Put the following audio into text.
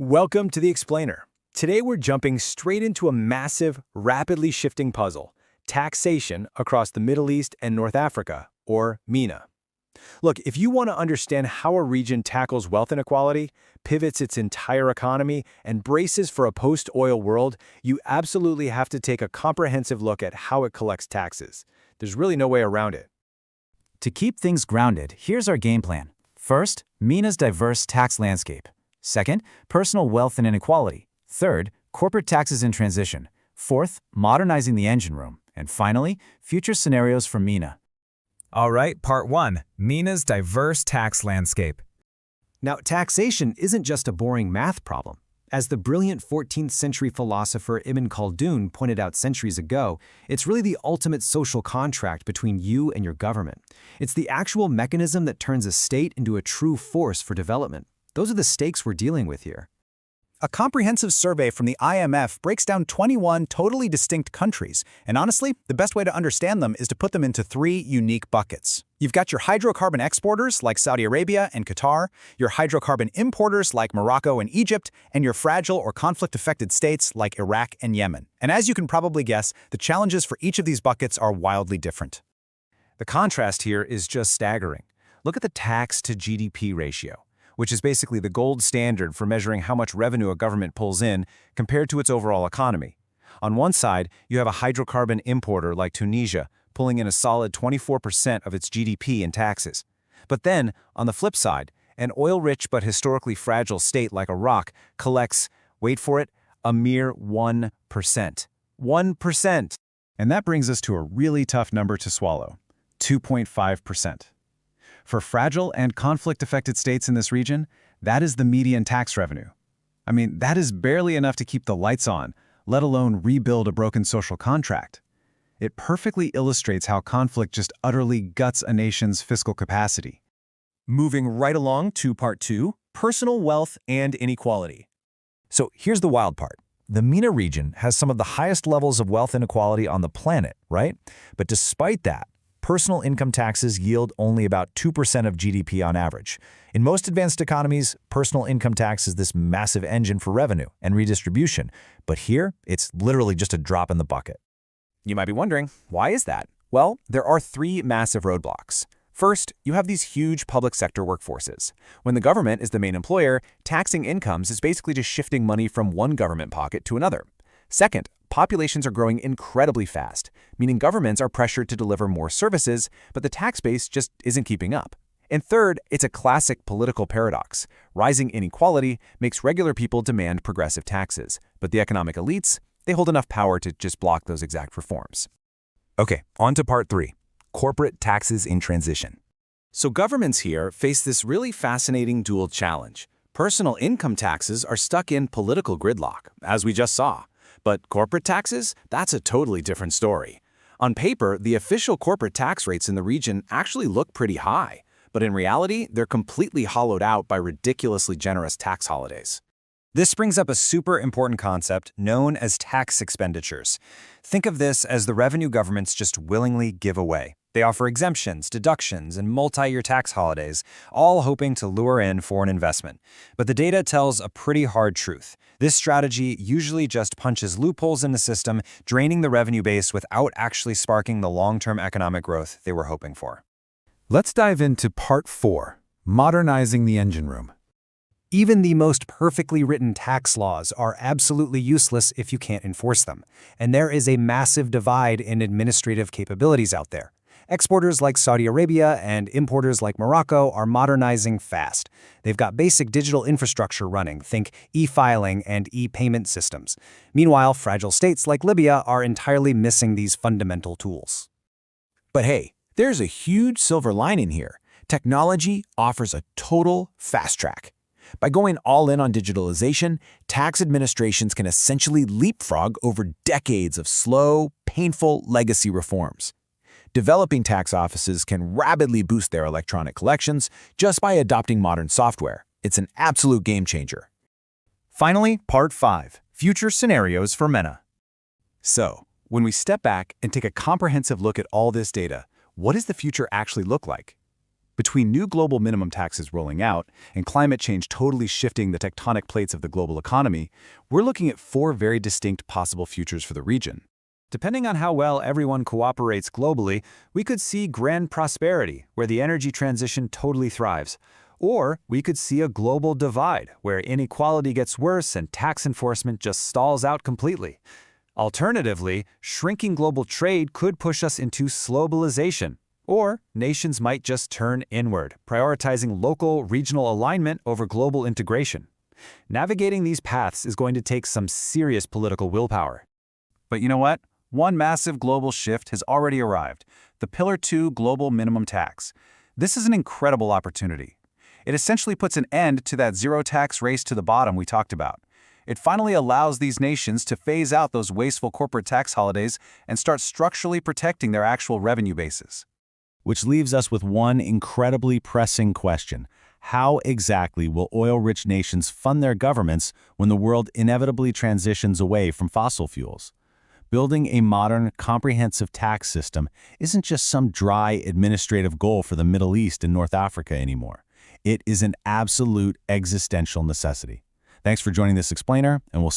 Welcome to The Explainer. Today we're jumping straight into a massive, rapidly shifting puzzle, taxation across the Middle East and North Africa, or MENA. Look, if you want to understand how a region tackles wealth inequality, pivots its entire economy, and braces for a post-oil world, you absolutely have to take a comprehensive look at how it collects taxes. There's really no way around it. To keep things grounded, here's our game plan. First, MENA's diverse tax landscape. Second, personal wealth and inequality. Third, corporate taxes in transition. Fourth, modernizing the engine room. And finally, future scenarios for MENA. All right, part 1, MENA's diverse tax landscape. Now, taxation isn't just a boring math problem. As the brilliant 14th century philosopher Ibn Khaldun pointed out centuries ago, it's really the ultimate social contract between you and your government. It's the actual mechanism that turns a state into a true force for development. Those are the stakes we're dealing with here. A comprehensive survey from the IMF breaks down 21 totally distinct countries, and honestly, the best way to understand them is to put them into 3 unique buckets. You've got your hydrocarbon exporters like Saudi Arabia and Qatar, your hydrocarbon importers like Morocco and Egypt, and your fragile or conflict-affected states like Iraq and Yemen. And as you can probably guess, the challenges for each of these buckets are wildly different. The contrast here is just staggering. Look at the tax to GDP ratio, which is basically the gold standard for measuring how much revenue a government pulls in compared to its overall economy. On one side, you have a hydrocarbon importer like Tunisia, pulling in a solid 24% of its GDP in taxes. But then, on the flip side, an oil-rich but historically fragile state like Iraq collects, wait for it, a mere 1%. 1%! And that brings us to a really tough number to swallow, 2.5%. For fragile and conflict-affected states in this region, that is the median tax revenue. I mean, that is barely enough to keep the lights on, let alone rebuild a broken social contract. It perfectly illustrates how conflict just utterly guts a nation's fiscal capacity. Moving right along to part 2, personal wealth and inequality. So here's the wild part. The MENA region has some of the highest levels of wealth inequality on the planet, right? But despite that, personal income taxes yield only about 2% of GDP on average. In most advanced economies, personal income tax is this massive engine for revenue and redistribution, but here, it's literally just a drop in the bucket. You might be wondering, why is that? Well, there are 3 massive roadblocks. First, you have these huge public sector workforces. When the government is the main employer, taxing incomes is basically just shifting money from one government pocket to another. Second, populations are growing incredibly fast, meaning governments are pressured to deliver more services, but the tax base just isn't keeping up. And third, it's a classic political paradox. Rising inequality makes regular people demand progressive taxes, but the economic elites, they hold enough power to just block those exact reforms. Okay, on to part 3, corporate taxes in transition. So governments here face this really fascinating dual challenge. Personal income taxes are stuck in political gridlock, as we just saw. But corporate taxes? That's a totally different story. On paper, the official corporate tax rates in the region actually look pretty high, but in reality, they're completely hollowed out by ridiculously generous tax holidays. This brings up a super important concept known as tax expenditures. Think of this as the revenue governments just willingly give away. They offer exemptions, deductions, and multi-year tax holidays, all hoping to lure in foreign investment. But the data tells a pretty hard truth. This strategy usually just punches loopholes in the system, draining the revenue base without actually sparking the long-term economic growth they were hoping for. Let's dive into part 4, modernizing the engine room. Even the most perfectly written tax laws are absolutely useless if you can't enforce them. And there is a massive divide in administrative capabilities out there. Exporters like Saudi Arabia and importers like Morocco are modernizing fast. They've got basic digital infrastructure running, think e-filing and e-payment systems. Meanwhile, fragile states like Libya are entirely missing these fundamental tools. But hey, there's a huge silver lining here. Technology offers a total fast track. By going all in on digitalization, tax administrations can essentially leapfrog over decades of slow, painful legacy reforms. Developing tax offices can rapidly boost their electronic collections just by adopting modern software. It's an absolute game changer. Finally, part 5, future scenarios for MENA. So, when we step back and take a comprehensive look at all this data, what does the future actually look like? Between new global minimum taxes rolling out and climate change totally shifting the tectonic plates of the global economy, we're looking at 4 very distinct possible futures for the region. Depending on how well everyone cooperates globally, we could see grand prosperity, where the energy transition totally thrives. Or we could see a global divide, where inequality gets worse and tax enforcement just stalls out completely. Alternatively, shrinking global trade could push us into globalization. Or nations might just turn inward, prioritizing local, regional alignment over global integration. Navigating these paths is going to take some serious political willpower. But you know what? One massive global shift has already arrived: the Pillar 2 Global Minimum Tax. This is an incredible opportunity. It essentially puts an end to that zero-tax race to the bottom we talked about. It finally allows these nations to phase out those wasteful corporate tax holidays and start structurally protecting their actual revenue bases. Which leaves us with one incredibly pressing question. How exactly will oil-rich nations fund their governments when the world inevitably transitions away from fossil fuels? Building a modern, comprehensive tax system isn't just some dry administrative goal for the Middle East and North Africa anymore. It is an absolute existential necessity. Thanks for joining this explainer, and we'll